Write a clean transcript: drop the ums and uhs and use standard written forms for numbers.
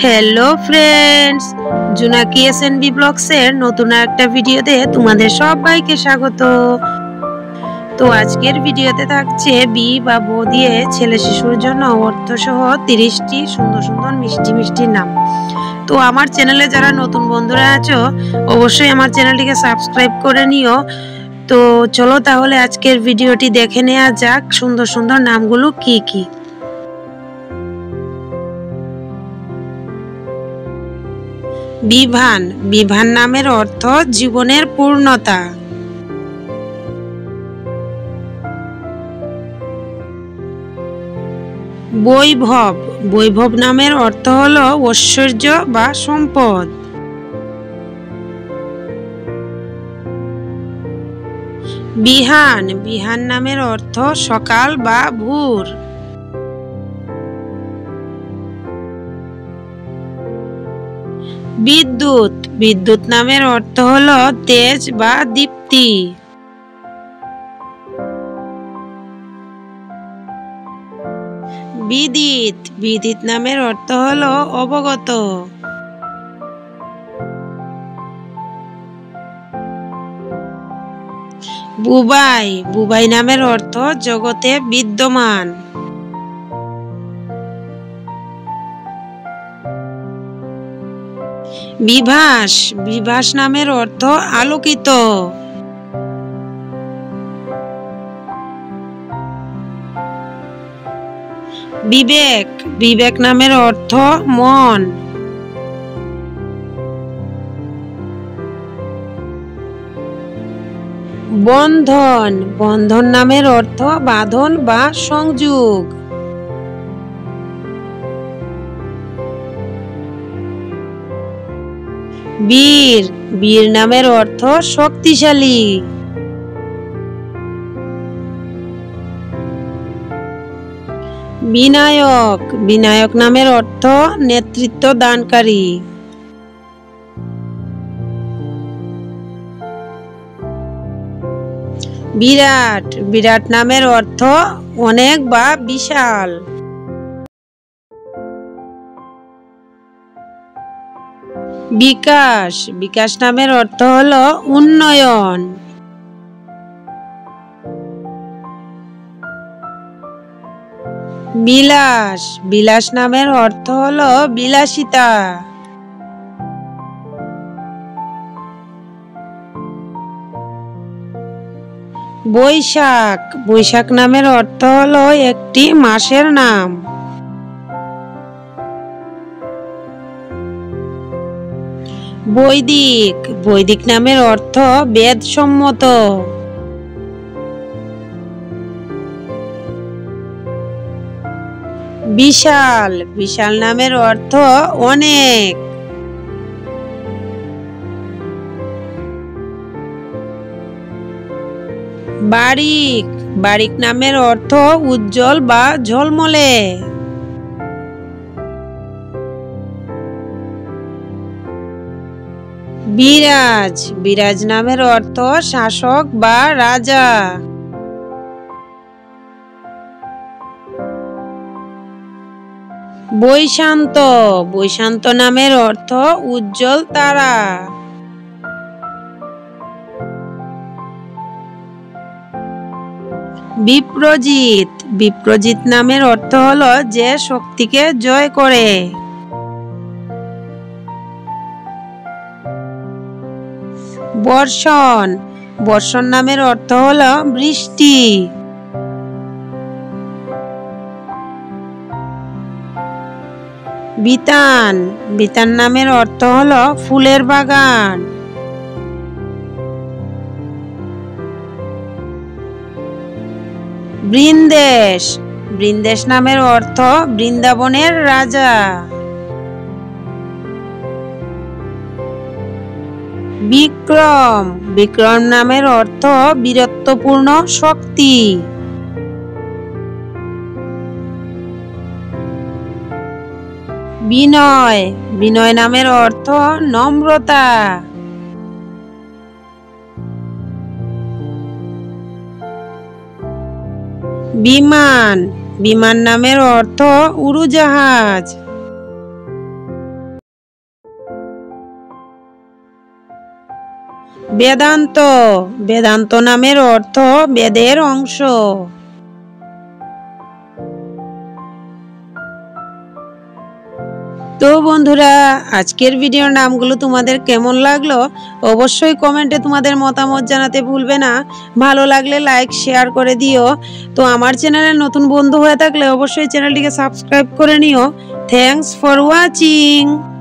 Hello friends, জোনাকি SNB ব্লগসের নতুন একটা ভিডিওতে তোমাদের সবাইকে স্বাগত। তো আজকের ভিডিওতে থাকছে বি বা বো দিয়ে ছেলে শিশুর জন্য অর্থসহ 30টি সুন্দর সুন্দর মিষ্টি মিষ্টি নাম। তো আমার চ্যানেলে যারা নতুন বন্ধুরা আছো অবশ্যই আমার চ্যানেলটিকে সাবস্ক্রাইব করে নিও। তো চলো তাহলে আজকের ভিডিওটি দেখে নেওয়া যাক সুন্দর সুন্দর নামগুলো কি কি। বিভান, বিভান নামের অর্থ জীবনের পূর্ণতা। বৈভব, বৈভব নামের অর্থ হলো ঐশ্বর্য বা সম্পদ। বিহান, বিহান নামের অর্থ সকাল বা ভোর। বিদ্যুৎ, বিদ্যুৎ নামের অর্থ হলো তেজ বা দীপ্তি। বিদিত, বিদিত নামের অর্থ হলো অবগত। বুবাই, বুবাই নামের অর্থ জগতে বিদ্যমান। বিভাস, বিভাস নামের অর্থ আলোকিত। বিবেক, বিবেক নামের অর্থ মন। বন্ধন, বন্ধন নামের অর্থ বাঁধন বা সংযোগ। বীর, বীর নামের অর্থ শক্তিশালী। বিনায়ক, বিনায়ক নামের অর্থ নেতৃত্ব দানকারী। বিরাট, বিরাট নামের অর্থ অনেক বা বিশাল। বিকাশ, বিকাশ নামের অর্থ হলো উন্নয়ন। বিলাস, বিলাস নামের অর্থ হলো বিলাসিতা। বৈশাখ, বৈশাখ নামের অর্থ হলো একটি মাসের নাম। বৈদিক, বৈদিক নামের অর্থ বেদসম্মত। বিশাল, বিশাল নামের অর্থ অনেক। বারিক, বারিক নামের অর্থ উজ্জ্বল বা ঝলমলে। বিরাজ, বিরাজ নামের অর্থ শাসক বা রাজা। বৈশান্ত, বৈশান্ত নামের অর্থ উজ্জ্বল তারা। বিপ্রজিৎ, বিপ্রজিৎ নামের অর্থ হলো যে শক্তিকে জয় করে। বর্ষণ, বর্ষণ নামের অর্থ হলো বৃষ্টি। বিতান, বিতান নামের অর্থ হলো ফুলের বাগান। বৃন্দেশ, বৃন্দেশ নামের অর্থ বৃন্দাবনের রাজা। বিক্রম, বিক্রম নামের অর্থ বীরত্বপূর্ণ শক্তি। বিনয়, বিনয় নামের অর্থ নম্রতা। বিমান, বিমান নামের অর্থ উড়োজাহাজ। বেদান্ত, বেদান্ত নামের অর্থ বেদের অংশ। তো বন্ধুরা, আজকের ভিডিওর নামগুলো তোমাদের কেমন লাগলো অবশ্যই কমেন্টে তোমাদের মতামত জানাতে ভুলবে না। ভালো লাগলে লাইক শেয়ার করে দিও। তো আমার চ্যানেলে নতুন বন্ধু হয়ে থাকলে অবশ্যই চ্যানেলটিকে সাবস্ক্রাইব করে নিও। Thanks for watching.